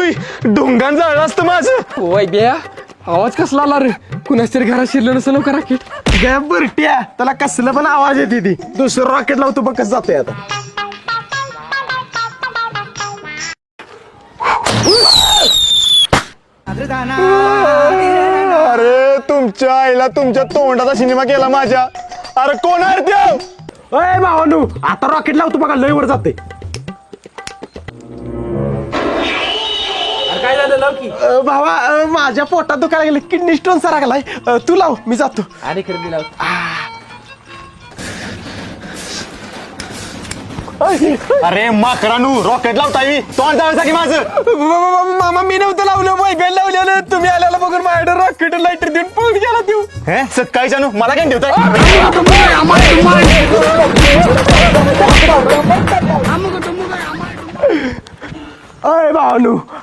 होय डोंगान जाळलं असतं माझं. वय बिया आवाज कसला आला रे कुणाच तरी घरात शिरलं नसेल का राकेट गॅप बरट्या त्याला कसलं पण आवाज येते ती दुसरं रॉकेट लावतो बघ कसं जातंय आता. अरे तुमच्या आईला तुमच्या तोंडाचा सिनेमा केला माझ्या. अरे कोण आहे रे त्यो? अय भावानू आता रॉकेट लावतो बघा लय वर जाते. काय झालं लाव की भावा माझ्या पोटात दुखायला गेलं किडनी स्टोन सारा गेलाय. तू लाव मी जातो. आणि खरेदी लाव अरे माकरानू रॉकेट लावताय मी तोंड जायचं की माझं. मामा मी नव्हतं लावलं वैगण लावलेलं तुम्ही आल्याला बघून माझ्याकडे रॉकेट लाईटर देऊन पळून गेला देऊ. हे सकाळी जानू मला काय ठेवताय. अय भावानू